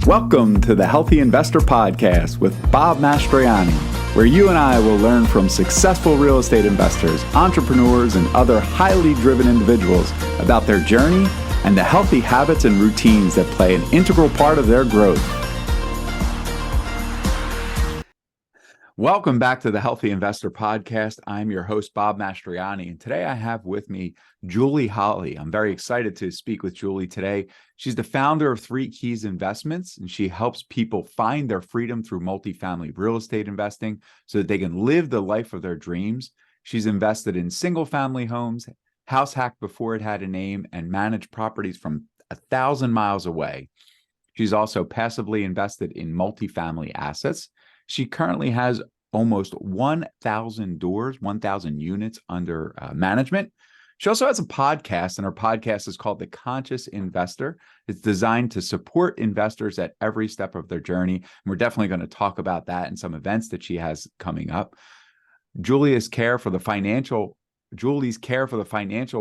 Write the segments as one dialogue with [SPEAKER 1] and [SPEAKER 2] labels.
[SPEAKER 1] Welcome to the Healthy Investor Podcast with Bob Mastroianni, where you and I will learn from successful real estate investors, entrepreneurs, and other highly driven individuals about their journey and the healthy habits and routines that play an integral part of their growth. Welcome back to the Healthy Investor Podcast. I'm your host, Bob Mastroianni, and today I have with me Julie Holly. I'm very excited to speak with Julie today. She's the founder of Three Keys Investments, and she helps people find their freedom through multifamily real estate investing so that they can live the life of their dreams. She's invested in single-family homes, house hacked before it had a name, and managed properties from 1,000 miles away. She's also passively invested in multifamily assets. She currently has almost 1,000 doors, 1,000 units under management. She also has a podcast, and her podcast is called The Conscious Investor. It's designed to support investors at every step of their journey. And we're definitely going to talk about that and some events that she has coming up. Julie's care for the financial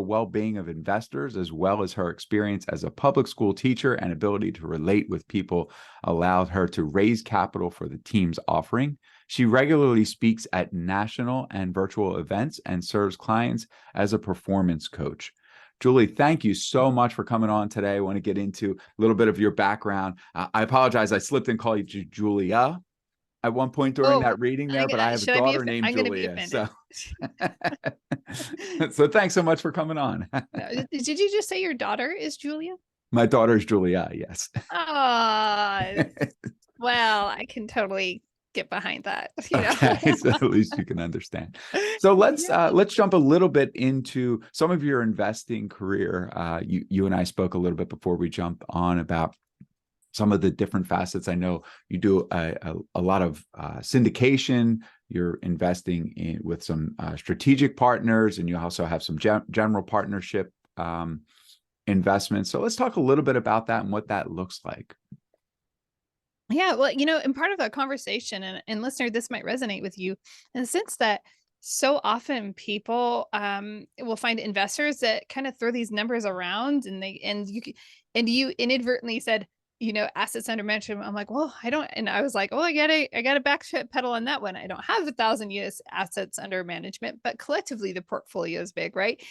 [SPEAKER 1] well-being of investors, as well as her experience as a public school teacher and ability to relate with people, allowed her to raise capital for the team's offering. She regularly speaks at national and virtual events and serves clients as a performance coach. Julie, thank you so much for coming on today. I want to get into a little bit of your background. I apologize. I slipped and called you Julia at one point during that reading there, but I have a daughter named Julia. So thanks so much for coming on.
[SPEAKER 2] Did you just say your daughter is Julia?
[SPEAKER 1] My daughter is Julia, yes.
[SPEAKER 2] Well, I can totally get behind that.
[SPEAKER 1] Okay, so at least you can understand. So let's jump a little bit into some of your investing career. You and I spoke a little bit before we jump on about some of the different facets. I know you do a lot of syndication. You're investing with some strategic partners, and you also have some general partnership investments. So let's talk a little bit about that and what that looks like.
[SPEAKER 2] Yeah, well, and part of that conversation, and listener, this might resonate with you in the sense that so often people will find investors that kind of throw these numbers around, and you inadvertently said, assets under management. I'm like, well, I don't. And I was like, oh, I got to backpedal on that one. I don't have 1,000 US assets under management, but collectively the portfolio is big, right?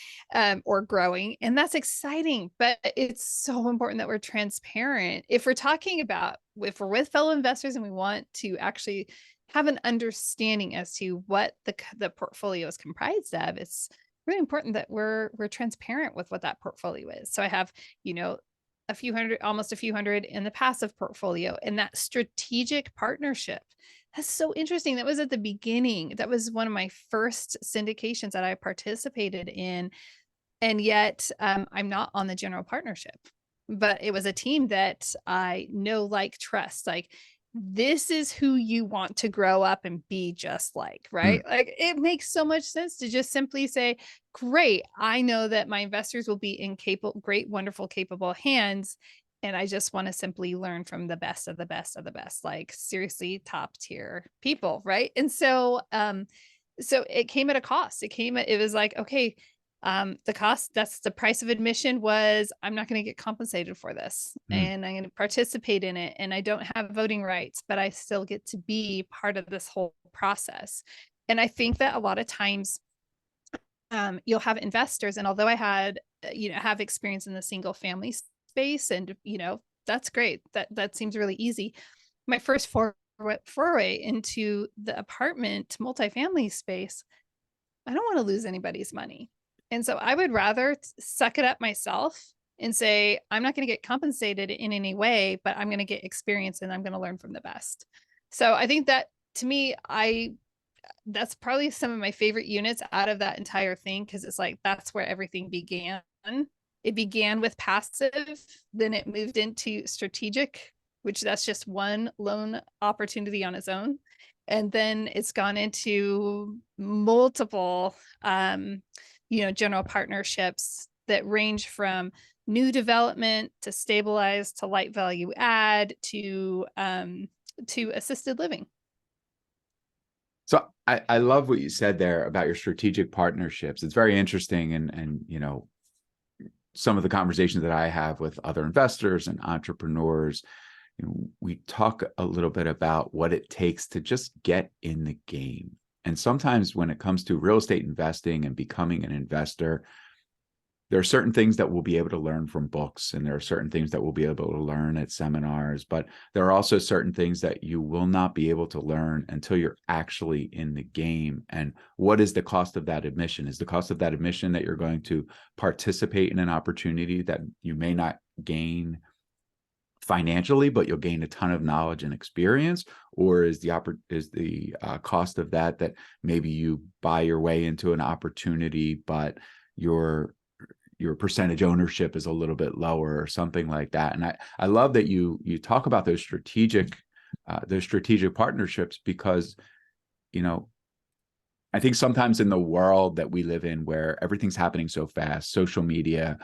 [SPEAKER 2] Or growing. And that's exciting, but it's so important that we're transparent. If we're with fellow investors and we want to actually have an understanding as to what the portfolio is comprised of, it's really important that we're transparent with what that portfolio is. So I have, almost a few hundred in the passive portfolio, and that strategic partnership. That's so interesting. That was at the beginning. That was one of my first syndications that I participated in. And yet I'm not on the general partnership, but it was a team that I know, like, trust, like, this is who you want to grow up and be just like, right? Like, it makes so much sense to just simply say, great, I know that my investors will be in great, wonderful, capable hands. And I just want to simply learn from the best of the best of the best, like, seriously top tier people. Right. And so it came at a cost. It was like, okay, the cost, that's the price of admission, was I'm not going to get compensated for this, and I'm going to participate in it. And I don't have voting rights, but I still get to be part of this whole process. And I think that a lot of times you'll have investors, and although I had, have experience in the single family space, and, that's great. That seems really easy. My first foray into the apartment multifamily space, I don't want to lose anybody's money. And so I would rather suck it up myself and say, I'm not going to get compensated in any way, but I'm going to get experience and I'm going to learn from the best. So I think that, to me, that's probably some of my favorite units out of that entire thing, because it's like, that's where everything began. It began with passive, then it moved into strategic, which that's just one loan opportunity on its own. And then it's gone into multiple general partnerships that range from new development to stabilized to light value add to assisted living.
[SPEAKER 1] So I love what you said there about your strategic partnerships. It's very interesting, and some of the conversations that I have with other investors and entrepreneurs, we talk a little bit about what it takes to just get in the game. And sometimes when it comes to real estate investing and becoming an investor, there are certain things that we'll be able to learn from books, and there are certain things that we'll be able to learn at seminars, but there are also certain things that you will not be able to learn until you're actually in the game. And what is the cost of that admission? Is the cost of that admission that you're going to participate in an opportunity that you may not gain financially, but you'll gain a ton of knowledge and experience? Or is the cost of that maybe you buy your way into an opportunity, but your percentage ownership is a little bit lower or something like that? And I love that you talk about those strategic partnerships, because, I think sometimes in the world that we live in, where everything's happening so fast, social media,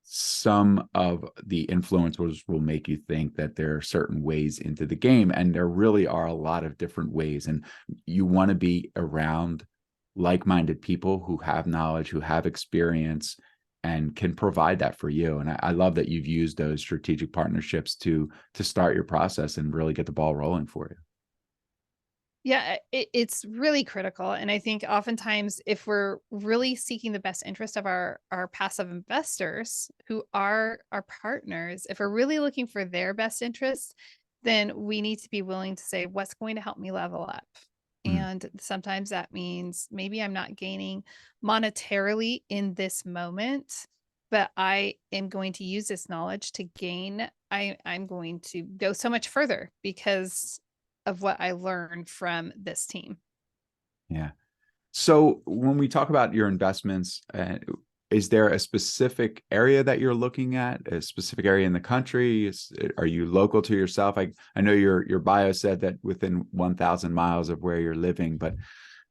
[SPEAKER 1] some of the influencers will make you think that there are certain ways into the game, and there really are a lot of different ways. And you want to be around like-minded people who have knowledge, who have experience, and can provide that for you. And I love that you've used those strategic partnerships to start your process and really get the ball rolling for you.
[SPEAKER 2] Yeah, it's really critical. And I think oftentimes if we're really seeking the best interest of our passive investors who are our partners, if we're really looking for their best interests, then we need to be willing to say, what's going to help me level up?
[SPEAKER 1] Mm,
[SPEAKER 2] And sometimes that means maybe I'm not gaining monetarily in this moment, but I am going to use this knowledge to gain. I'm going to go so much further because of what I learned from this team.
[SPEAKER 1] yeah. So when we talk about your investments, is there a specific area that you're looking at, a specific area in the country? Are you local to yourself? I know your bio said that within 1,000 miles of where you're living, but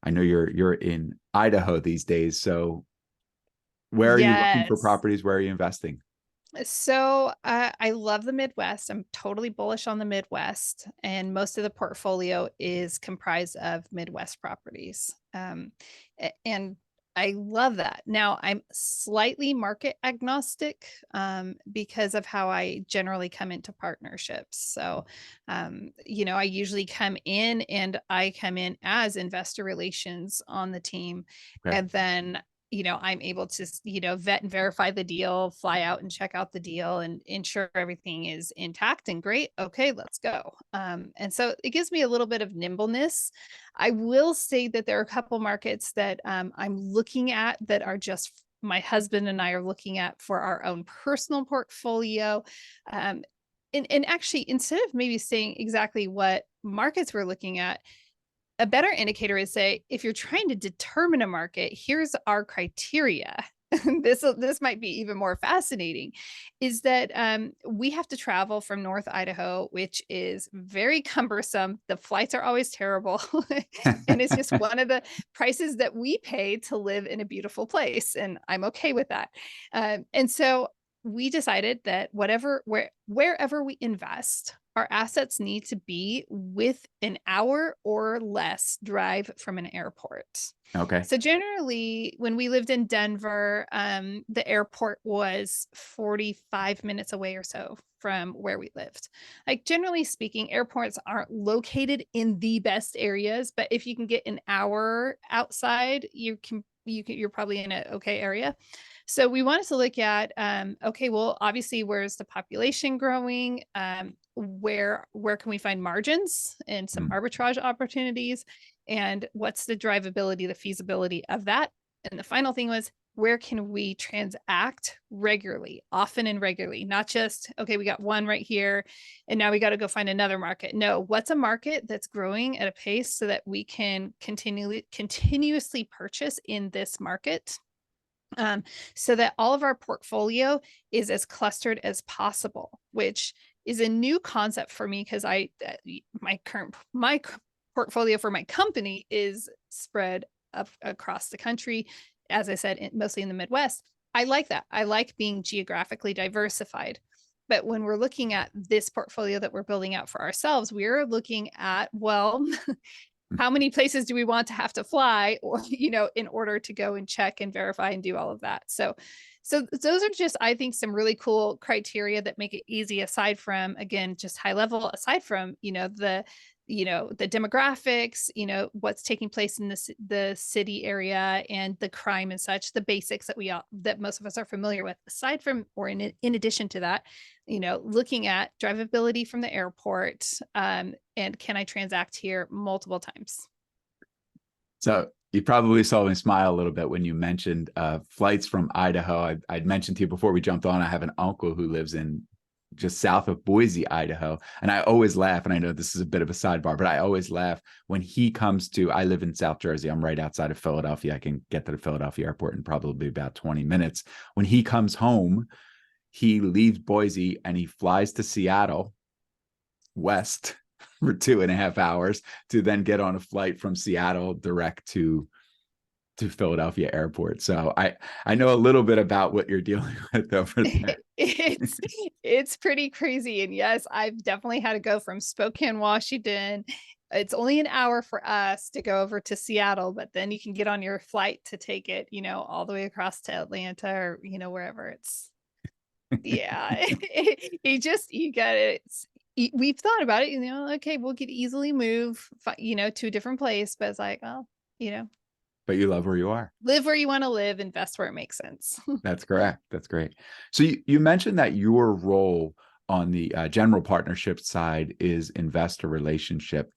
[SPEAKER 1] I know you're in Idaho these days. So where are you looking for
[SPEAKER 2] Yes.
[SPEAKER 1] properties? Where are you investing?
[SPEAKER 2] So I love the Midwest. I'm totally bullish on the Midwest, and most of the portfolio is comprised of Midwest properties. And I love that. Now I'm slightly market agnostic because of how I generally come into partnerships. So, I usually come in and I come in as investor relations on the team,
[SPEAKER 1] Okay.
[SPEAKER 2] and then I'm able to, vet and verify the deal, fly out and check out the deal and ensure everything is intact and great. Okay, let's go. And so it gives me a little bit of nimbleness. I will say that there are a couple markets that I'm looking at that are just my husband and I are looking at for our own personal portfolio. And actually, instead of maybe saying exactly what markets we're looking at, a better indicator is say, if you're trying to determine a market, here's our criteria. This might be even more fascinating, is that we have to travel from North Idaho, which is very cumbersome. The flights are always terrible. And it's just one of the prices that we pay to live in a beautiful place. And I'm okay with that. And so we decided that wherever we invest, our assets need to be with an hour or less drive from an airport.
[SPEAKER 1] Okay.
[SPEAKER 2] So generally, when we lived in Denver, the airport was 45 minutes away or so from where we lived. Like generally speaking, airports aren't located in the best areas, but if you can get an hour outside, you're probably in an okay area. So we wanted to look at, okay, well, obviously, where's the population growing? Where can we find margins and some
[SPEAKER 1] Mm,
[SPEAKER 2] arbitrage opportunities? And what's the drivability, the feasibility of that? And the final thing was, where can we transact regularly, often and regularly, not just, okay, we got one right here and now we got to go find another market. No, what's a market that's growing at a pace so that we can continuously purchase in this market? So that all of our portfolio is as clustered as possible, which is a new concept for me because my portfolio for my company is spread up across the country. As I said, mostly in the Midwest. I like that. I like being geographically diversified. But when we're looking at this portfolio that we're building out for ourselves, we're looking at, well, how many places do we want to have to fly, or, in order to go and check and verify and do all of that. So those are just, I think, some really cool criteria that make it easy, aside from, again, just high level, aside from, the demographics, what's taking place in the city area and the crime and such, the basics that most of us are familiar with. Aside from, or in addition to that, looking at drivability from the airport, and can I transact here multiple times?
[SPEAKER 1] So you probably saw me smile a little bit when you mentioned flights from Idaho. I'd mentioned to you before we jumped on, I have an uncle who lives in just south of Boise, Idaho. And I always laugh, and I know this is a bit of a sidebar, but I always laugh when he comes to, I live in South Jersey. I'm right outside of Philadelphia. I can get to the Philadelphia airport in probably about 20 minutes. When he comes home, he leaves Boise and he flies to Seattle west for 2.5 hours to then get on a flight from Seattle direct to Philadelphia airport. So I know a little bit about what you're dealing with over there.
[SPEAKER 2] It's pretty crazy. And yes, I've definitely had to go from Spokane, Washington. It's only an hour for us to go over to Seattle, but then you can get on your flight to take it, all the way across to Atlanta, or, wherever it's. Yeah, you got it. We've thought about it, okay, we'll get easily move, to a different place, but it's like, well,
[SPEAKER 1] But you love where you are.
[SPEAKER 2] live where you want to live, invest where it makes sense.
[SPEAKER 1] That's correct. That's great. So you mentioned that your role on the general partnership side is investor relationship.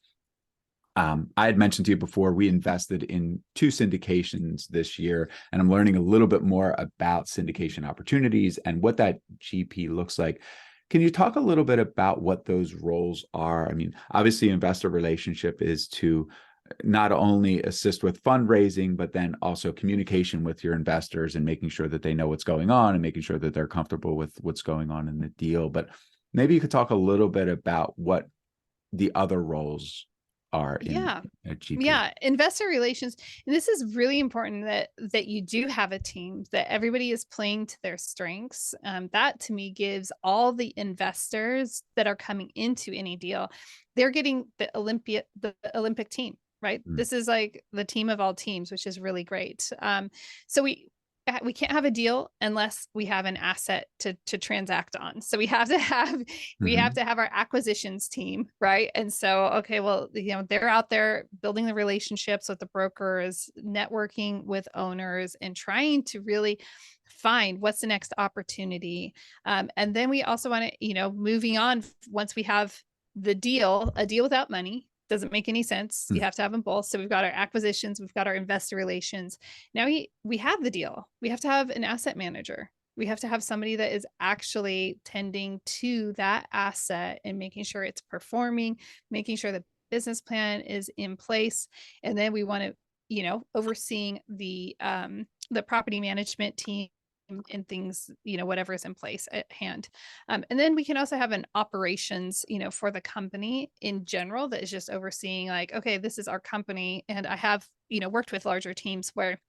[SPEAKER 1] I had mentioned to you before, we invested in 2 syndications this year, and I'm learning a little bit more about syndication opportunities and what that GP looks like. Can you talk a little bit about what those roles are? I mean, obviously, investor relationship is to not only assist with fundraising, but then also communication with your investors and making sure that they know what's going on and making sure that they're comfortable with what's going on in the deal. But maybe you could talk a little bit about what the other roles are in a GP.
[SPEAKER 2] Yeah, investor relations. And this is really important that you do have a team, that everybody is playing to their strengths. That to me gives all the investors that are coming into any deal, they're getting the Olympic team, right? This is like the team of all teams, which is really great. So we can't have a deal unless we have an asset to transact on. So we have to have our acquisitions team, right? And so, okay, well, they're out there building the relationships with the brokers, networking with owners, and trying to really find what's the next opportunity. And then we also want to, moving on, once we have a deal without money doesn't make any sense. You have to have them both. So we've got our acquisitions, we've got our investor relations. Now we have the deal. We have to have an asset manager. We have to have somebody that is actually tending to that asset and making sure it's performing, making sure the business plan is in place. And then we want to, overseeing the property management team and things, whatever is in place at hand. And then we can also have an operations, for the company in general, that is just overseeing, like, okay, this is our company. And I have, worked with larger teams where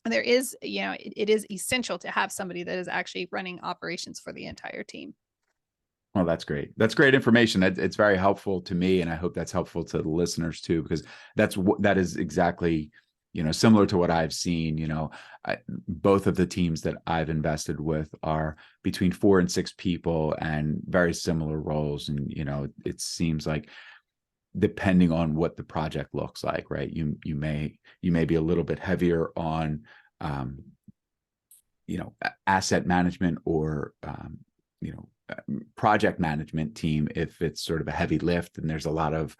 [SPEAKER 2] there is, it is essential to have somebody that is actually running operations for the entire team.
[SPEAKER 1] Well, that's great. That's great information. It's very helpful to me, and I hope that's helpful to the listeners too, because that is exactly, similar to what I've seen. Both of the teams that I've invested with are between 4 and 6 people and very similar roles. And, it seems like, depending on what the project looks like, right? You may be a little bit heavier on, asset management or, project management team if it's sort of a heavy lift and there's a lot of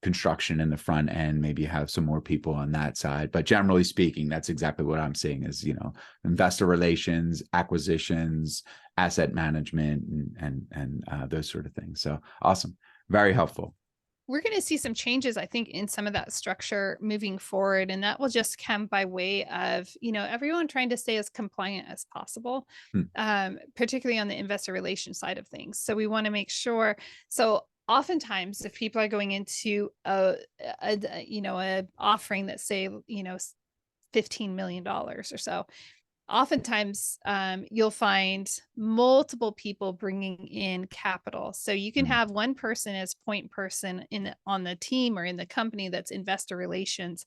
[SPEAKER 1] construction in the front end. Maybe you have some more people on that side, but generally speaking, that's exactly what I'm seeing is, investor relations, acquisitions, asset management, and those sort of things. So awesome. Very helpful.
[SPEAKER 2] We're going to see some changes, I think, in some of that structure moving forward. And that will just come by way of, everyone trying to stay as compliant as possible, particularly on the investor relations side of things. So we want to make sure. So oftentimes, if people are going into a offering that, say, $15 million or so, oftentimes you'll find multiple people bringing in capital. So you can
[SPEAKER 1] Mm,
[SPEAKER 2] have one person as point person on the team or in the company that's investor relations.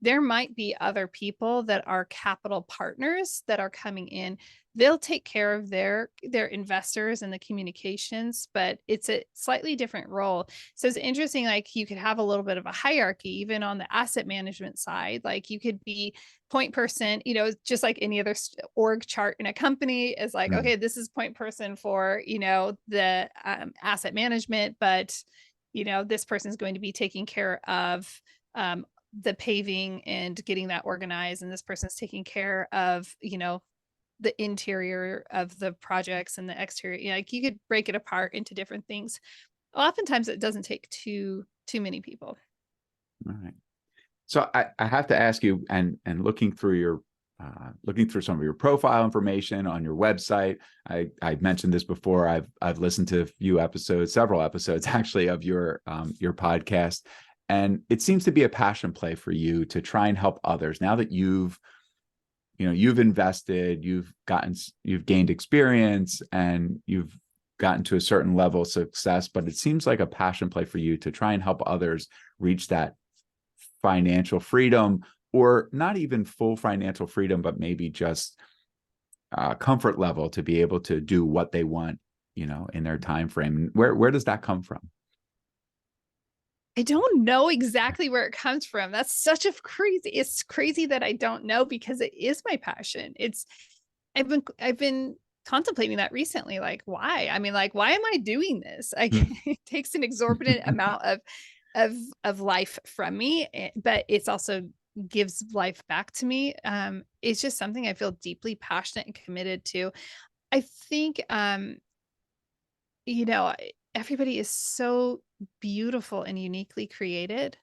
[SPEAKER 2] There might be other people that are capital partners that are coming in. They'll take care of their investors and the communications, but it's a slightly different role. So it's interesting, like you could have a little bit of a hierarchy even on the asset management side. Like you could be point person, just like any other org chart in a company is like,
[SPEAKER 1] mm,
[SPEAKER 2] okay, this is point person for, the asset management, but, this person is going to be taking care of the paving and getting that organized. And this person's taking care of, the interior of the projects and the exterior. Like you could break it apart into different things. Oftentimes it doesn't take too many people.
[SPEAKER 1] all right. So I have to ask you, and looking through looking through some of your profile information on your website, I mentioned this before. I've listened to a few episodes, several episodes actually, of your podcast, and it seems to be a passion play for you to try and help others. Now that you've invested, you've gained experience, and you've gotten to a certain level of success, but it seems like a passion play for you to try and help others reach that financial freedom, or not even full financial freedom, but maybe just comfort level to be able to do what they want, in their time frame. Where does that come from?
[SPEAKER 2] I don't know exactly where it comes from. That's it's crazy that I don't know because it is my passion. I've been contemplating that recently. Like, why? I mean, like, why am I doing this?
[SPEAKER 1] Mm,
[SPEAKER 2] It takes an exorbitant amount of life from me, but it's also gives life back to me. It's just something I feel deeply passionate and committed to. I think, you know, everybody is so beautiful and uniquely created.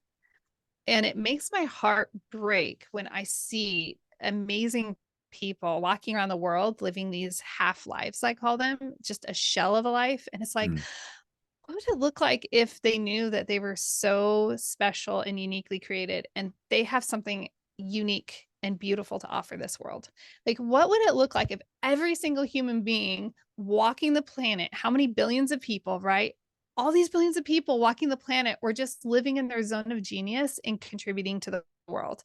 [SPEAKER 2] And it makes my heart break when I see amazing people walking around the world living these half lives, I call them, just a shell of a life. And it's like,
[SPEAKER 1] mm,
[SPEAKER 2] what would it look like if they knew that they were so special and uniquely created and they have something unique and beautiful to offer this world? Like, what would it look like if every single human being walking the planet, how many billions of people, right? All these billions of people walking the planet were just living in their zone of genius and contributing to the world.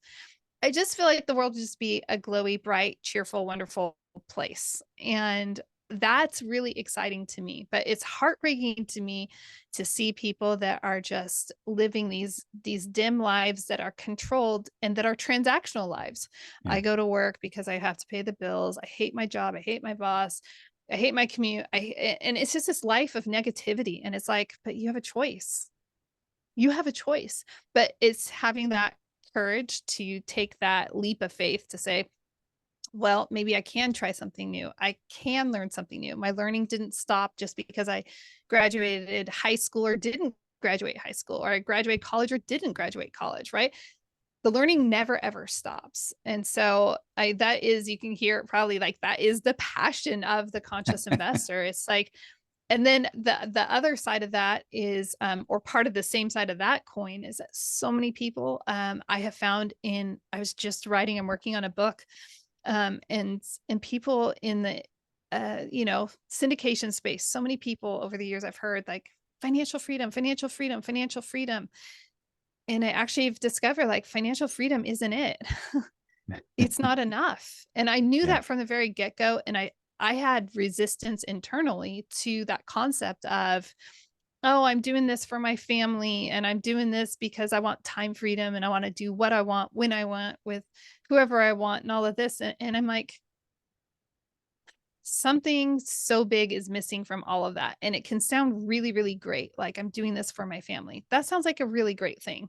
[SPEAKER 2] I just feel like the world would just be a glowy, bright, cheerful, wonderful place. And that's really exciting to me, but it's heartbreaking to me to see people that are just living these dim lives that are controlled and that are transactional lives.
[SPEAKER 1] yeah.
[SPEAKER 2] I go to work because I have to pay the bills. I hate my job. I hate my boss. I hate my commute. And it's just this life of negativity. And it's like, but you have a choice. You have a choice. But it's having that courage to take that leap of faith to say, well, maybe I can try something new. I can learn something new. My learning didn't stop just because I graduated high school or didn't graduate high school, or I graduated college or didn't graduate college, right? The learning never ever stops. And so that is, you can hear it probably, like that is the passion of the conscious investor. It's like, and then the other side of that is, or part of the same side of that coin is that so many people, I have found I was just writing, I'm working on a book, and people in the, syndication space, so many people over the years I've heard like financial freedom, financial freedom, financial freedom. And I actually have discovered like financial freedom isn't it. It's not enough. And I knew
[SPEAKER 1] Yeah.
[SPEAKER 2] that from the very get-go. And I had resistance internally to that concept of, oh, I'm doing this for my family and I'm doing this because I want time freedom and I want to do what I want, when I want, with whoever I want, and all of this. And I'm like, something so big is missing from all of that. And it can sound really, really great. Like, I'm doing this for my family. That sounds like a really great thing.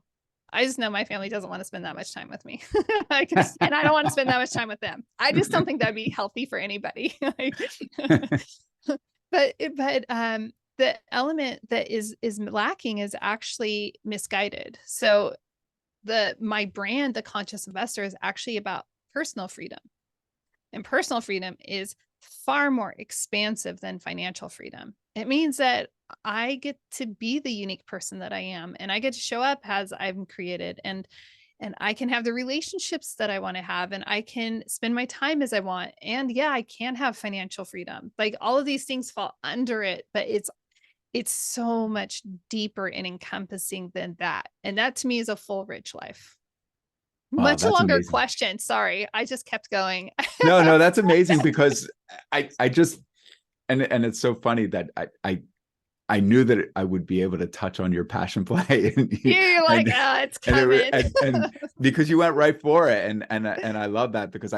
[SPEAKER 2] I just know my family doesn't want to spend that much time with me. And I don't want to spend that much time with them. I just don't think that'd be healthy for anybody. But the element that is lacking is actually misguided. So my brand, the conscious investor, is actually about personal freedom. And personal freedom is far more expansive than financial freedom. It means that I get to be the unique person that I am, and I get to show up as I'm created. and I can have the relationships that I want to have, and I can spend my time as I want. And yeah, I can have financial freedom. Like all of these things fall under it, but it's so much deeper and encompassing than that. And that to me is a full, rich life.
[SPEAKER 1] Oh,
[SPEAKER 2] Much
[SPEAKER 1] that's
[SPEAKER 2] longer
[SPEAKER 1] amazing.
[SPEAKER 2] question. Sorry. I just kept going.
[SPEAKER 1] No, no, that's amazing because I just, and it's so funny that I knew that I would be able to touch on your passion play,
[SPEAKER 2] You're like,
[SPEAKER 1] and
[SPEAKER 2] oh, it's
[SPEAKER 1] and it,
[SPEAKER 2] coming.
[SPEAKER 1] and because you went right for it, and I love that because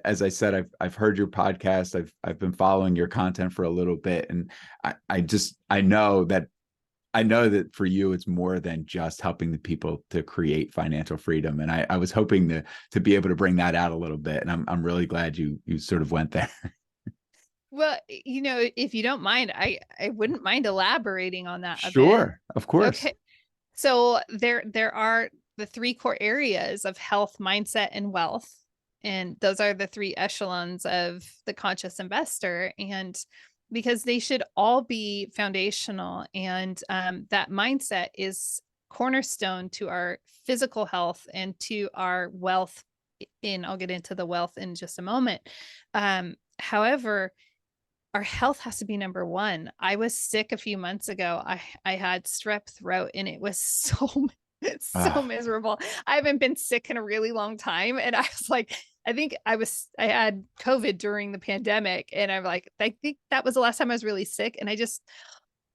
[SPEAKER 1] as I said, I've heard your podcast, I've been following your content for a little bit, and I know that for you it's more than just helping the people to create financial freedom, and I was hoping to be able to bring that out a little bit, and I'm really glad you sort of went there.
[SPEAKER 2] Well, if you don't mind, I wouldn't mind elaborating on that a bit.
[SPEAKER 1] Sure, of course.
[SPEAKER 2] Okay. So there are the three core areas of health, mindset, and wealth. And those are the three echelons of the conscious investor. And because they should all be foundational, and that mindset is cornerstone to our physical health and to our wealth. And I'll get into the wealth in just a moment. However, our health has to be number one. I was sick a few months ago. I had strep throat, and it was it's so
[SPEAKER 1] Ah,
[SPEAKER 2] miserable. I haven't been sick in a really long time. And I was like, I had COVID during the pandemic, and I'm like, I think that was the last time I was really sick. And it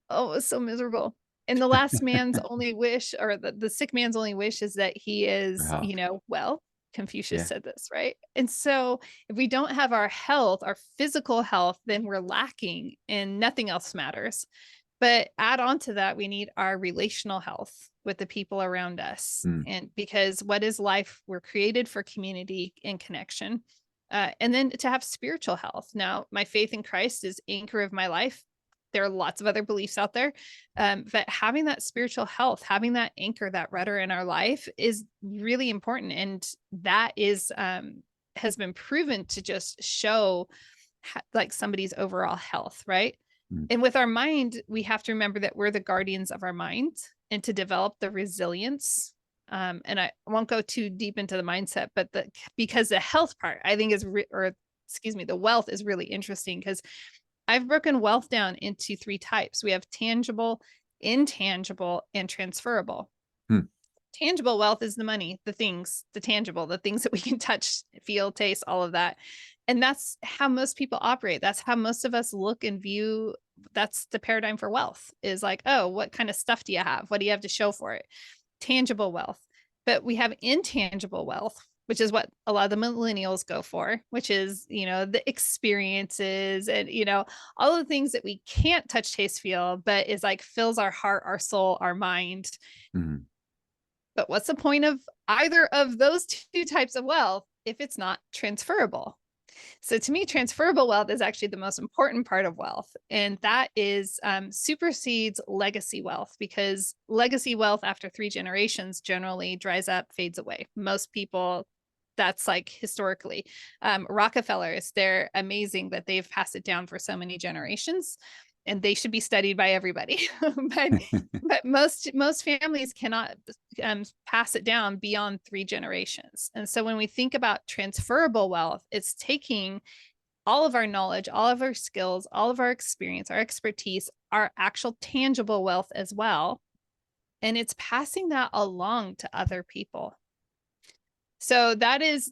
[SPEAKER 2] was so miserable. And the last man's only wish, or the sick man's only wish, is that he
[SPEAKER 1] for
[SPEAKER 2] is,
[SPEAKER 1] health.
[SPEAKER 2] well. Confucius
[SPEAKER 1] Yeah.
[SPEAKER 2] said this, right? And so if we don't have our health, our physical health, then we're lacking and nothing else matters. But add on to that, we need our relational health with the people around us.
[SPEAKER 1] Mm.
[SPEAKER 2] And because what is life? We're created for community and connection. And then to have spiritual health. Now, my faith in Christ is anchor of my life. There are lots of other beliefs out there. But having that spiritual health, having that anchor, that rudder in our life is really important. And that has been proven to just show like somebody's overall health, right?
[SPEAKER 1] Mm.
[SPEAKER 2] And with our mind, we have to remember that we're the guardians of our mind, and to develop the resilience. And I won't go too deep into the mindset, but because the health part, I think the wealth is really interesting, because I've broken wealth down into three types. We have tangible, intangible, and transferable.
[SPEAKER 1] Mm.
[SPEAKER 2] Tangible wealth is the money, the things, the tangible, the things that we can touch, feel, taste, all of that. And that's how most people operate. That's how most of us look and view. That's the paradigm for wealth, is like, oh, what kind of stuff do you have? What do you have to show for it? Tangible wealth. But we have intangible wealth, which is what a lot of the millennials go for, which is, the experiences and, all of the things that we can't touch, taste, feel, but is like fills our heart, our soul, our mind.
[SPEAKER 1] Mm.
[SPEAKER 2] But what's the point of either of those two types of wealth if it's not transferable? So to me, transferable wealth is actually the most important part of wealth. And that is supersedes legacy wealth, because legacy wealth after 3 generations generally dries up, fades away. Most people, that's like historically. Rockefellers, they're amazing that they've passed it down for so many generations, and they should be studied by everybody. but most families cannot pass it down beyond 3 generations. And so when we think about transferable wealth, it's taking all of our knowledge, all of our skills, all of our experience, our expertise, our actual tangible wealth as well, and it's passing that along to other people. So that's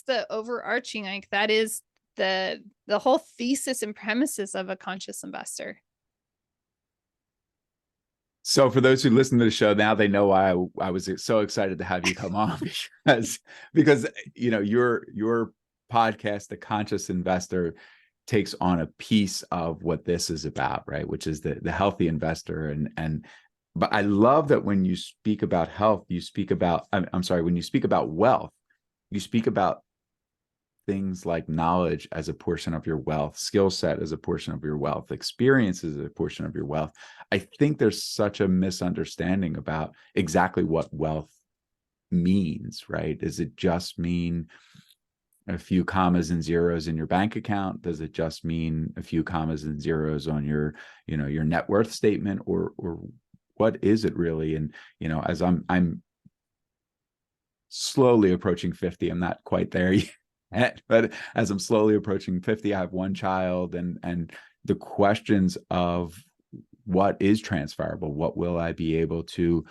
[SPEAKER 2] the overarching, like that is the whole thesis and premises of a conscious investor.
[SPEAKER 1] So for those who listen to the show now, they know why I was so excited to have you come on, because your podcast, The Conscious Investor, takes on a piece of what this is about, right? Which is the healthy investor. But I love that when you speak about health, you speak about, I'm sorry, when you speak about wealth, you speak about things like knowledge as a portion of your wealth, skill set as a portion of your wealth, experience as a portion of your wealth. I think there's such a misunderstanding about exactly what wealth means, right? Does it just mean a few commas and zeros in your bank account? Does it just mean a few commas and zeros on your net worth statement, or what is it really? And as I'm slowly approaching 50. I'm not quite there yet, but as I'm slowly approaching 50, I have one child, and the questions of what is transferable, what will I be able to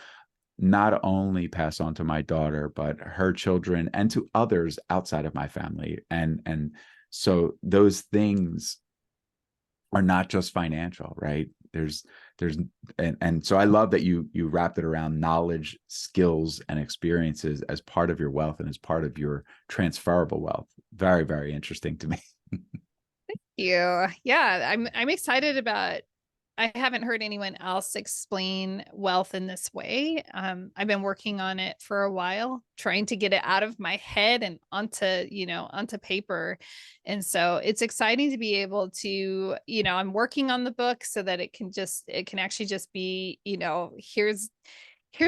[SPEAKER 1] not only pass on to my daughter, but her children and to others outside of my family. And so those things are not just financial, right? There's and so I love that you wrapped it around knowledge, skills, and experiences as part of your wealth and as part of your transferable wealth. Very, very interesting to me.
[SPEAKER 2] Yeah, I'm excited about. I haven't heard anyone else explain wealth in this way. I've been working on it for a while, trying to get it out of my head and onto paper. And so it's exciting to be able to, I'm working on the book so that it can actually just be, here's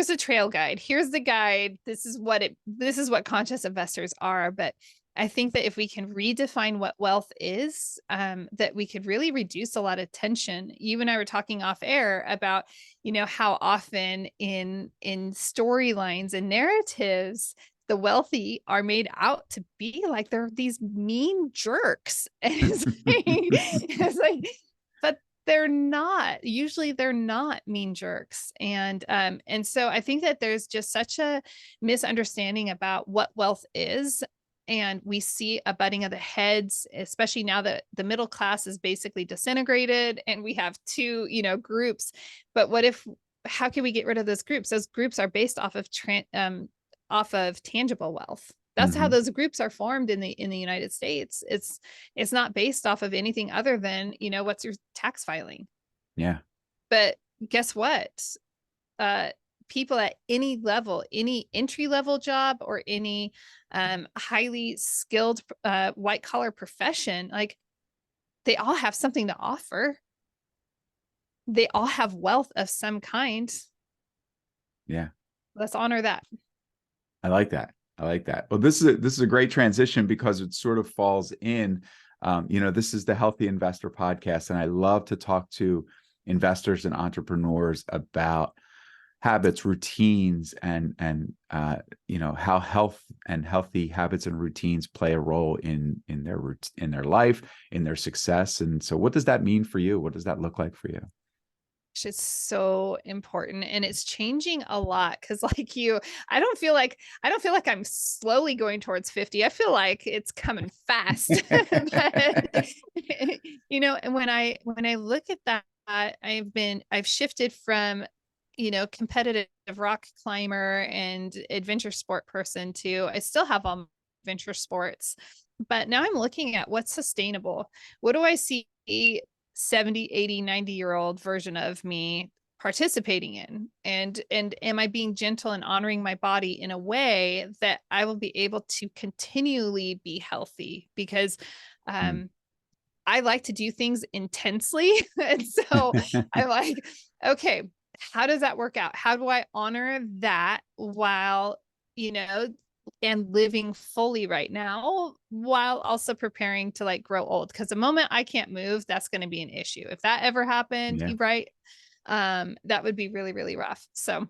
[SPEAKER 2] a trail guide. Here's the guide. This is what conscious investors are. But I think that if we can redefine what wealth is, that we could really reduce a lot of tension. You and I were talking off air about, how often in storylines and narratives, the wealthy are made out to be like they're these mean jerks. And it's like, but they're not. Usually they're not mean jerks. And so I think that there's just such a misunderstanding about what wealth is. And we see a butting of the heads, especially now that the middle class is basically disintegrated and we have two, groups. But how can we get rid of those groups? Those groups are based off of tangible wealth. That's how those groups are formed in the United States. It's not based off of anything other than, what's your tax filing.
[SPEAKER 1] Yeah.
[SPEAKER 2] But guess what? People at any level, any entry level job or any highly skilled white collar profession, like they all have something to offer. They all have wealth of some kind.
[SPEAKER 1] Yeah.
[SPEAKER 2] Let's honor that.
[SPEAKER 1] I like that. I like that. Well, this is a great transition because it sort of falls in. This is the Healthy Investor Podcast, and I love to talk to investors and entrepreneurs about habits, routines, and how health and healthy habits and routines play a role in their life, in their success. And so, what does that mean for you? What does that look like for you?
[SPEAKER 2] It's so important, and it's changing a lot because like I don't feel like I'm slowly going towards 50. I feel like it's coming fast. But, and when I look at that, I've shifted from competitive rock climber and adventure sport person to I still have all adventure sports, but now I'm looking at what's sustainable. What do I see 70, 80, 90-year-old version of me participating in? And am I being gentle and honoring my body in a way that I will be able to continually be healthy? Because I like to do things intensely. And so I'm like, okay, how does that work out? How do I honor that while, and living fully right now while also preparing to like grow old? Because the moment I can't move, that's going to be an issue. If that ever happened, right? That would be really, really rough. So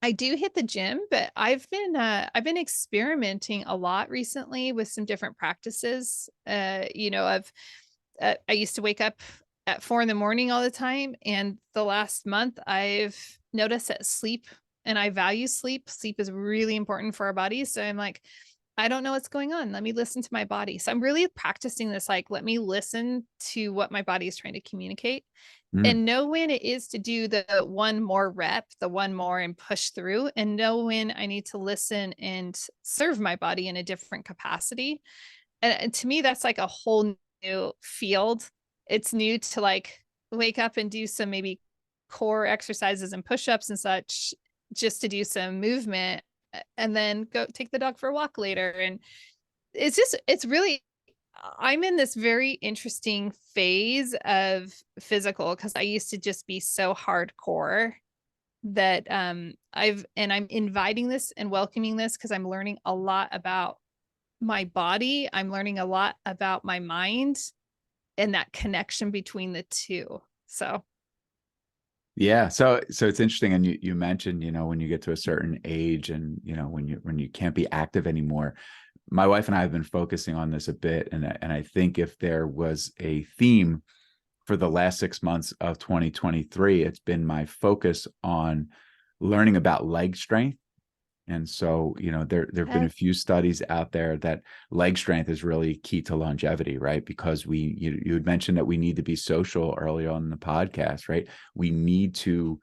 [SPEAKER 2] I do hit the gym, but I've been experimenting a lot recently with some different practices. I used to wake up at 4 a.m. all the time. And the last month I've noticed that sleep, and I value sleep. Sleep is really important for our bodies. So I'm like, I don't know what's going on. Let me listen to my body. So I'm really practicing this. Like, let me listen to what my body is trying to communicate and know when it is to do the one more rep, the one more and push through, and know when I need to listen and serve my body in a different capacity. And to me, that's like a whole new field. It's new to like wake up and do some maybe core exercises and push-ups and such just to do some movement and then go take the dog for a walk later. And it's really, I'm in this very interesting phase of physical because I used to just be so hardcore that I'm inviting this and welcoming this because I'm learning a lot about my body. I'm learning a lot about my mind and that connection between the two. So
[SPEAKER 1] Yeah. So it's interesting. And you mentioned, when you get to a certain age and, when you can't be active anymore, my wife and I have been focusing on this a bit. And I think if there was a theme for the last 6 months of 2023, it's been my focus on learning about leg strength. And so, there've been
[SPEAKER 2] Yeah.
[SPEAKER 1] a few studies out there that leg strength is really key to longevity, right? Because you had mentioned that we need to be social early on in the podcast, right? We need to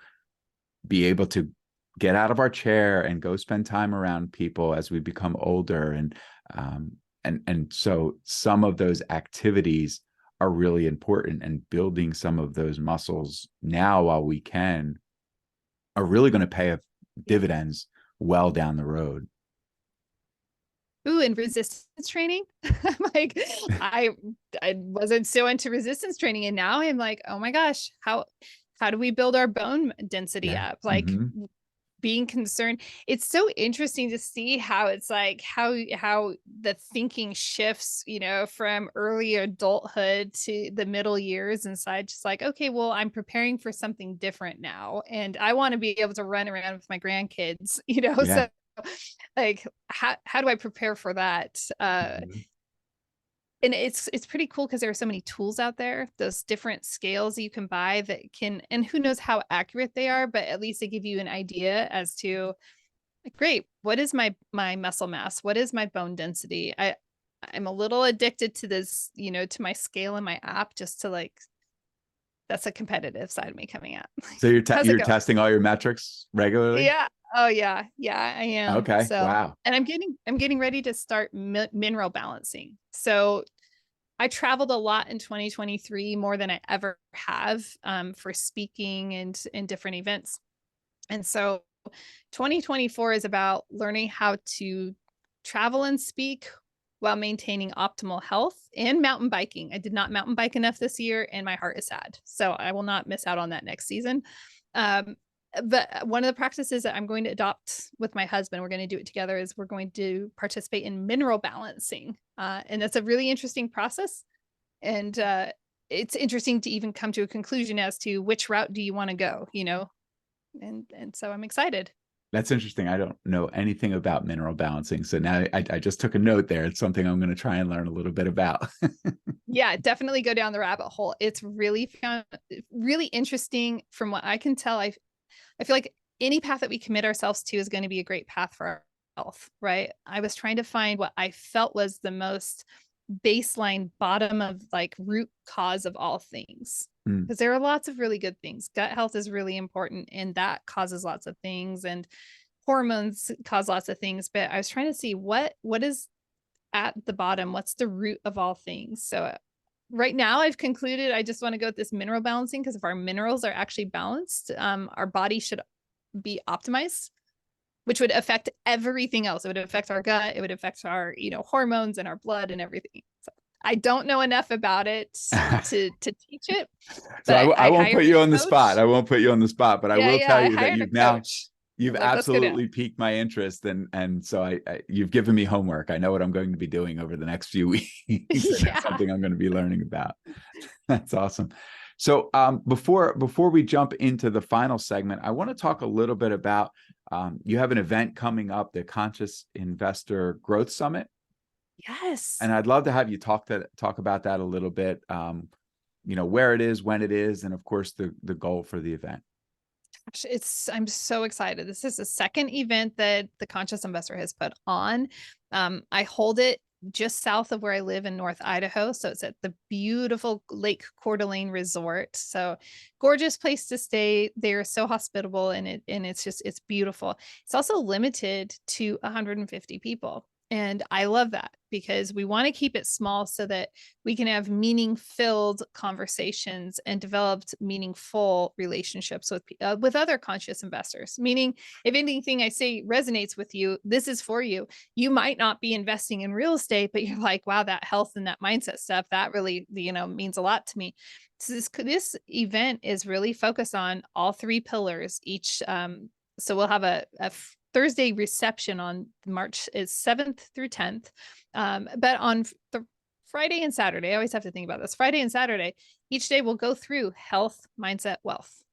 [SPEAKER 1] be able to get out of our chair and go spend time around people as we become older. And so some of those activities are really important, and building some of those muscles now while we can are really going to pay dividends well down the road.
[SPEAKER 2] Ooh, and resistance training. I'm like, I I wasn't so into resistance training, and now I'm like, oh my gosh, how do we build our bone density
[SPEAKER 1] Yeah.
[SPEAKER 2] up? Like
[SPEAKER 1] Mm-hmm.
[SPEAKER 2] being concerned. It's so interesting to see how it's like how the thinking shifts, from early adulthood to the middle years inside. Just like, okay, well, I'm preparing for something different now, and I want to be able to run around with my grandkids,
[SPEAKER 1] Yeah.
[SPEAKER 2] so like how do I prepare for that?
[SPEAKER 1] Mhm.
[SPEAKER 2] And it's pretty cool because there are so many tools out there, those different scales you can buy that can, and who knows how accurate they are, but at least they give you an idea as to, like, great, what is my muscle mass? What is my bone density? I'm a little addicted to this, to my scale in my app, just to like, that's a competitive side of me coming out.
[SPEAKER 1] So
[SPEAKER 2] How's it
[SPEAKER 1] you're
[SPEAKER 2] going?
[SPEAKER 1] testing all your metrics regularly?
[SPEAKER 2] Yeah. Oh yeah. Yeah, I am.
[SPEAKER 1] Okay.
[SPEAKER 2] So,
[SPEAKER 1] Wow.
[SPEAKER 2] and I'm getting ready to start mineral balancing. So I traveled a lot in 2023, more than I ever have, for speaking and in different events. And so 2024 is about learning how to travel and speak while maintaining optimal health, and mountain biking. I did not mountain bike enough this year, and my heart is sad. So I will not miss out on that next season. Um, but one of the practices that I'm going to adopt with my husband, we're going to do it together, is we're going to participate in mineral balancing. And that's a really interesting process. And it's interesting to even come to a conclusion as to which route do you want to go, and so I'm excited.
[SPEAKER 1] That's interesting. I don't know anything about mineral balancing. So now I just took a note there. It's something I'm going to try and learn a little bit about.
[SPEAKER 2] Yeah, definitely go down the rabbit hole. It's really interesting. From what I can tell, I feel like any path that we commit ourselves to is going to be a great path for our health, right? I was trying to find what I felt was the most baseline, bottom of like root cause of all things.
[SPEAKER 1] Mm.
[SPEAKER 2] Because there are lots of really good things. Gut health is really important, and that causes lots of things, and hormones cause lots of things. But I was trying to see what is at the bottom, what's the root of all things. So right now I've concluded I just want to go with this mineral balancing, because if our minerals are actually balanced, our body should be optimized, which would affect everything else. It would affect our gut, it would affect our, hormones and our blood and everything. So I don't know enough about it to teach it,
[SPEAKER 1] So
[SPEAKER 2] but
[SPEAKER 1] I
[SPEAKER 2] I
[SPEAKER 1] won't
[SPEAKER 2] hired
[SPEAKER 1] put
[SPEAKER 2] a
[SPEAKER 1] you on the spot.
[SPEAKER 2] coach.
[SPEAKER 1] I won't put you on the spot, but I
[SPEAKER 2] Yeah,
[SPEAKER 1] will
[SPEAKER 2] yeah,
[SPEAKER 1] tell
[SPEAKER 2] I
[SPEAKER 1] you that
[SPEAKER 2] hired a coach. I
[SPEAKER 1] you've
[SPEAKER 2] was like, let's go down.
[SPEAKER 1] absolutely piqued my interest, and so you've given me homework. I know what I'm going to be doing over the next few weeks, and it's
[SPEAKER 2] Yeah.
[SPEAKER 1] something I'm going to be learning about. That's awesome. So before we jump into the final segment, I want to talk a little bit about you have an event coming up, the Conscious Investor Growth Summit,
[SPEAKER 2] Yes.
[SPEAKER 1] and I'd love to have you talk about that a little bit. Where it is, when it is, and of course the goal for the event.
[SPEAKER 2] I'm so excited. This is the second event that the Conscious Investor has put on. I hold it just south of where I live in North Idaho. So it's at the beautiful Lake Coeur d'Alene Resort. So gorgeous place to stay. They're so hospitable, and it's beautiful. It's also limited to 150 people. And I love that, because we want to keep it small so that we can have meaning-filled conversations and developed meaningful relationships with other conscious investors. Meaning, if anything I say resonates with you, this is for you. You might not be investing in real estate, but you're like, wow, that health and that mindset stuff, that really, means a lot to me. So this event is really focused on all three pillars each. So we'll have a Thursday reception on March 7th through 10th. But on the Friday and Saturday, I always have to think about this. Friday and Saturday, each day we'll go through health, mindset, wealth.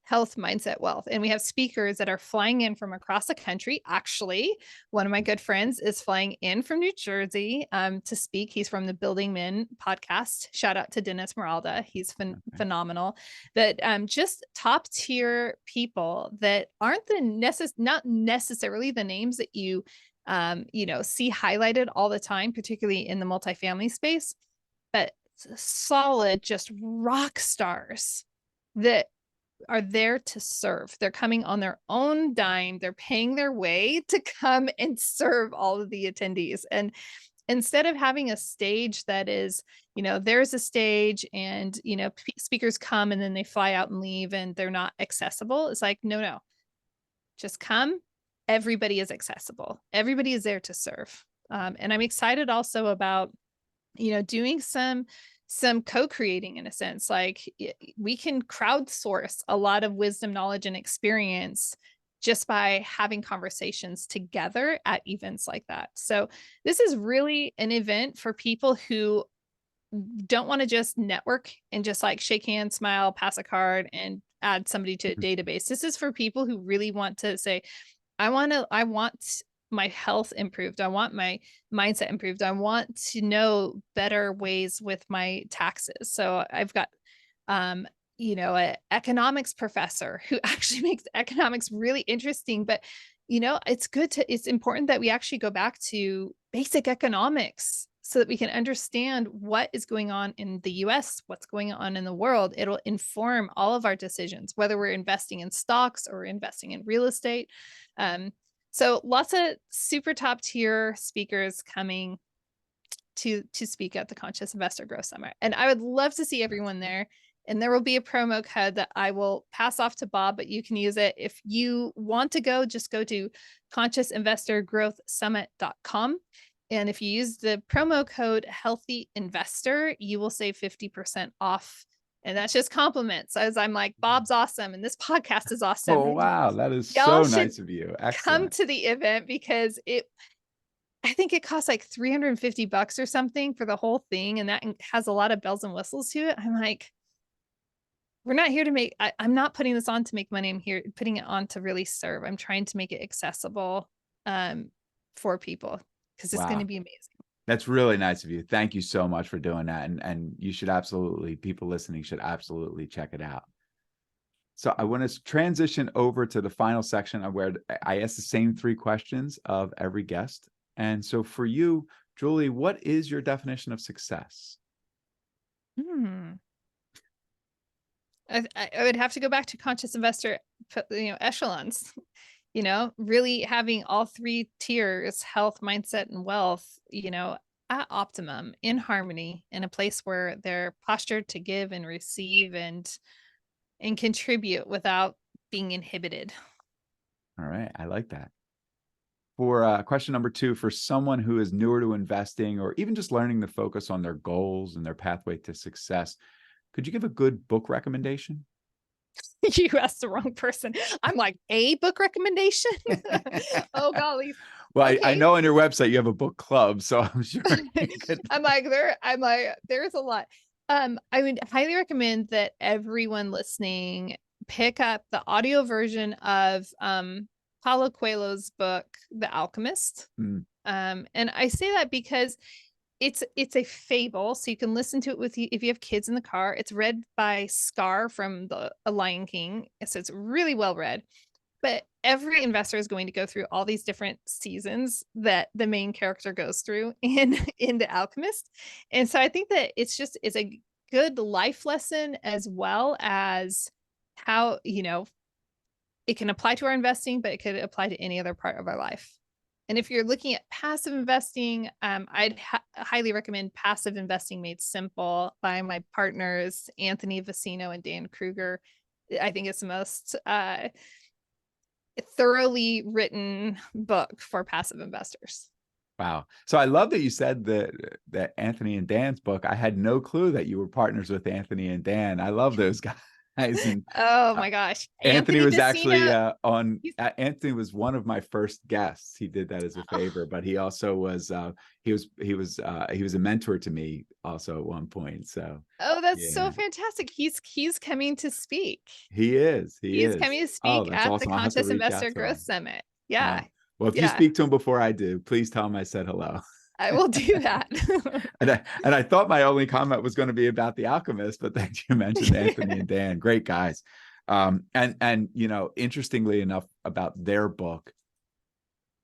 [SPEAKER 2] Health, Mindset, Wealth. And we have speakers that are flying in from across the country. Actually, one of my good friends is flying in from New Jersey to speak. He's from the Building Men podcast. Shout out to Dennis Meralda. He's phenomenal. But just top tier people that aren't not necessarily the names that you see highlighted all the time, particularly in the multifamily space, but solid, just rock stars that are there to serve. They're coming on their own dime. They're paying their way to come and serve all of the attendees. And instead of having a stage that is, there's a stage and, speakers come and then they fly out and leave and they're not accessible. It's like, no, just come. Everybody is accessible. Everybody is there to serve. And I'm excited also about, doing some co-creating in a sense. Like we can crowdsource a lot of wisdom, knowledge, and experience just by having conversations together at events like that. So this is really an event for people who don't want to just network and just like shake hands, smile, pass a card, and add somebody to a database. This is for people who really want to say, I want my health improved. I want my mindset improved. I want to know better ways with my taxes. So I've got, an economics professor who actually makes economics really interesting, but it's important that we actually go back to basic economics so that we can understand what is going on in the US, what's going on in the world. It'll inform all of our decisions, whether we're investing in stocks or investing in real estate. So lots of super top tier speakers coming to speak at the Conscious Investor Growth Summit. And I would love to see everyone there. And there will be a promo code that I will pass off to Bob, but you can use it. If you want to go, just go to consciousinvestorgrowthsummit.com. And if you use the promo code Healthy Investor, you will save 50% off. And that's just compliments, as I'm like, Bob's awesome. And this podcast is awesome.
[SPEAKER 1] Oh, wow. That is
[SPEAKER 2] Y'all
[SPEAKER 1] so nice of you. Excellent.
[SPEAKER 2] Come to the event because I think it costs like $350 or something for the whole thing. And that has a lot of bells and whistles to it. I'm like, we're not here to make, I'm not putting this on to make money. I'm here putting it on to really serve. I'm trying to make it accessible for people because it's going to be amazing.
[SPEAKER 1] That's really nice of you. Thank you so much for doing that. And you should absolutely, people listening should absolutely check it out. So I want to transition over to the final section of where I ask the same 3 questions of every guest. And so for you, Julie, what is your definition of success?
[SPEAKER 2] I would have to go back to conscious investor, echelons, really having all 3 tiers, health, mindset, and wealth, at optimum, in harmony, in a place where they're postured to give and receive and contribute without being inhibited.
[SPEAKER 1] All right. I like that. For question number 2, for someone who is newer to investing or even just learning to focus on their goals and their pathway to success, could you give a good book recommendation?
[SPEAKER 2] You asked the wrong person. I'm like, a book recommendation? Oh, golly.
[SPEAKER 1] Well, okay. I know on your website you have a book club, so I'm sure.
[SPEAKER 2] I'm like, there's a lot. I would highly recommend that everyone listening pick up the audio version of Paulo Coelho's book, The Alchemist. And I say that because it's a fable, so you can listen to it with you if you have kids in the car. It's read by Scar from the Lion King, so it's really well read. But every investor is going to go through all these different seasons that the main character goes through in The Alchemist, and so I think that it's a good life lesson as well as how it can apply to our investing, but it could apply to any other part of our life. And if you're looking at passive investing, I'd highly recommend Passive Investing Made Simple by my partners, Anthony Vicino and Dan Kruger. I think it's the most thoroughly written book for passive investors.
[SPEAKER 1] Wow. So I love that you said that Anthony and Dan's book. I had no clue that you were partners with Anthony and Dan. I love those guys. guys. And
[SPEAKER 2] Oh my gosh.
[SPEAKER 1] Anthony was actually
[SPEAKER 2] Messina,
[SPEAKER 1] Anthony was one of my first guests. He did that as a
[SPEAKER 2] oh,
[SPEAKER 1] favor, but he also was he was a mentor to me also at one point. So
[SPEAKER 2] oh, that's so
[SPEAKER 1] yeah,
[SPEAKER 2] fantastic. He's coming to speak.
[SPEAKER 1] he is. He
[SPEAKER 2] He's
[SPEAKER 1] is.
[SPEAKER 2] coming to
[SPEAKER 1] Oh,
[SPEAKER 2] speak
[SPEAKER 1] that's
[SPEAKER 2] at the
[SPEAKER 1] awesome. I'll have to
[SPEAKER 2] Conscious
[SPEAKER 1] reach out
[SPEAKER 2] Investor
[SPEAKER 1] to
[SPEAKER 2] Growth
[SPEAKER 1] him.
[SPEAKER 2] Summit. Yeah.
[SPEAKER 1] Well, if you
[SPEAKER 2] Yeah.
[SPEAKER 1] speak to him before I do, please tell him I said hello.
[SPEAKER 2] I will do that.
[SPEAKER 1] And I thought my only comment was going to be about The Alchemist, but then you mentioned Anthony and Dan, great guys. And interestingly enough about their book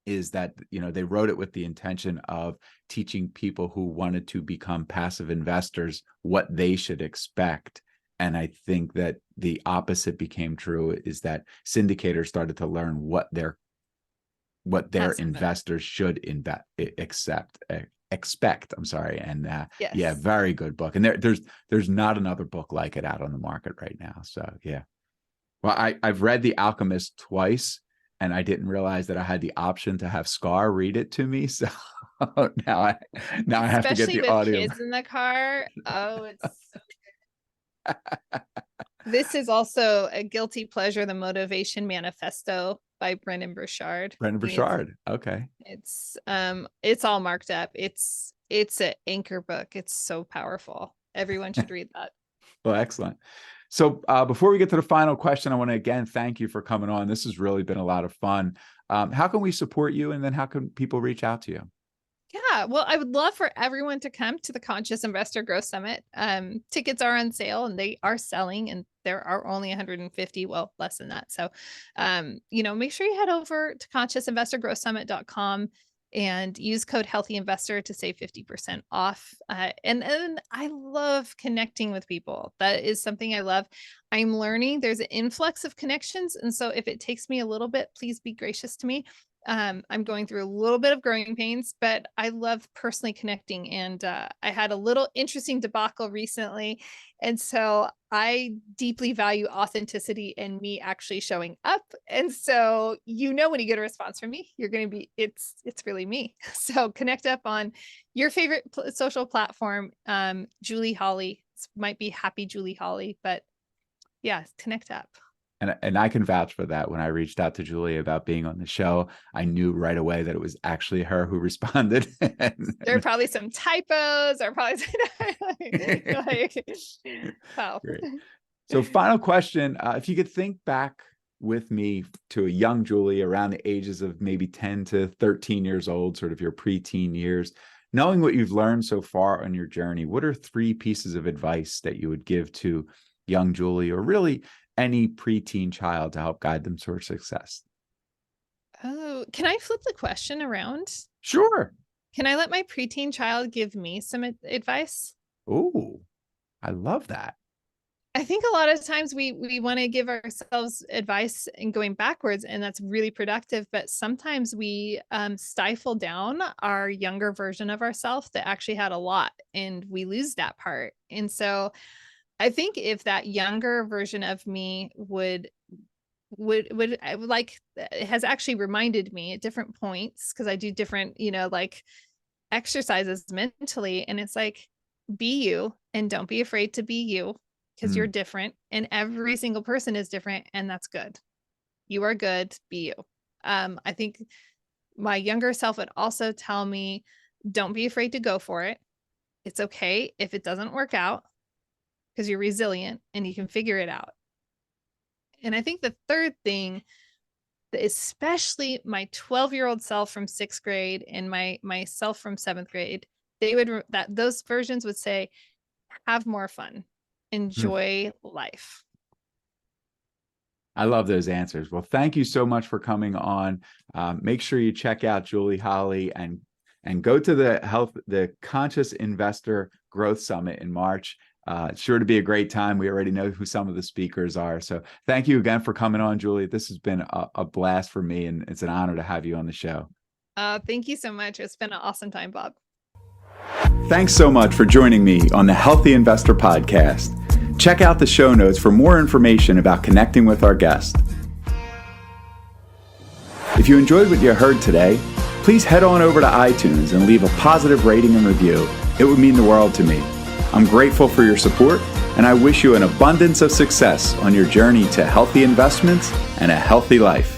[SPEAKER 1] is that they wrote it with the intention of teaching people who wanted to become passive investors what they should expect. And I think that the opposite became true, is that syndicators started to learn what their investors should expect. I'm sorry. And
[SPEAKER 2] Yes.
[SPEAKER 1] yeah, very good book. And there's not another book like it out on the market right now. So yeah. Well, I've read The Alchemist twice, and I didn't realize that I had the option to have Scar read it to me. So now I have to get
[SPEAKER 2] Especially
[SPEAKER 1] the
[SPEAKER 2] with
[SPEAKER 1] audio.
[SPEAKER 2] kids in the car. Oh, it's so good. This is also a guilty pleasure, The Motivation Manifesto by Brendan Burchard.
[SPEAKER 1] Brendan Burchard. Okay.
[SPEAKER 2] It's all marked up. It's an anchor book. It's so powerful. Everyone should read that.
[SPEAKER 1] Well, excellent. So before we get to the final question, I want to again thank you for coming on. This has really been a lot of fun. How can we support you, and then how can people reach out to you?
[SPEAKER 2] Yeah, well, I would love for everyone to come to the Conscious Investor Growth Summit. Tickets are on sale and they are selling, and there are only 150, well, less than that. So, make sure you head over to consciousinvestorgrowthsummit.com and use code Healthy Investor to save 50% off. And I love connecting with people. That is something I love. I'm learning. There's an influx of connections. And so if it takes me a little bit, please be gracious to me. I'm going through a little bit of growing pains, but I love personally connecting. And I had a little interesting debacle recently. And so I deeply value authenticity and me actually showing up. And so, when you get a response from me, you're going to be, it's really me. So connect up on your favorite social platform. Julie Holly, might be Happy Julie Holly, but yeah, connect up.
[SPEAKER 1] And I can vouch for that. When I reached out to Julie about being on the show, I knew right away that it was actually her who responded.
[SPEAKER 2] There are probably some typos, or probably wow.
[SPEAKER 1] Great. So final question, if you could think back with me to a young Julie around the ages of maybe 10 to 13 years old, sort of your preteen years, knowing what you've learned so far on your journey, what are 3 pieces of advice that you would give to young Julie, or really any preteen child, to help guide them towards success?
[SPEAKER 2] Oh, can I flip the question around?
[SPEAKER 1] Sure.
[SPEAKER 2] Can I let my preteen child give me some advice?
[SPEAKER 1] Oh, I love that.
[SPEAKER 2] I think a lot of times we want to give ourselves advice and going backwards, and that's really productive. But sometimes we stifle down our younger version of ourselves that actually had a lot, and we lose that part. And so I think if that younger version of me it has actually reminded me at different points, because I do different, exercises mentally. And it's like, be you, and don't be afraid to be you, because you're different, and every single person is different. And that's good. You are good. Be you. I think my younger self would also tell me, don't be afraid to go for it. It's okay if it doesn't work out, because you're resilient and you can figure it out. And I think the third thing, especially my 12-year-old self from 6th grade and my self from 7th grade, those versions would say, have more fun, enjoy life.
[SPEAKER 1] I love those answers. Well, thank you so much for coming on. Make sure you check out Julie Holly and go to the Conscious Investor Growth Summit in March. It's sure to be a great time. We already know who some of the speakers are. So thank you again for coming on, Julie. This has been a blast for me, and it's an honor to have you on the show.
[SPEAKER 2] Thank you so much. It's been an awesome time, Bob.
[SPEAKER 1] Thanks so much for joining me on the Healthy Investor Podcast. Check out the show notes for more information about connecting with our guest. If you enjoyed what you heard today, please head on over to iTunes and leave a positive rating and review. It would mean the world to me. I'm grateful for your support, and I wish you an abundance of success on your journey to healthy investments and a healthy life.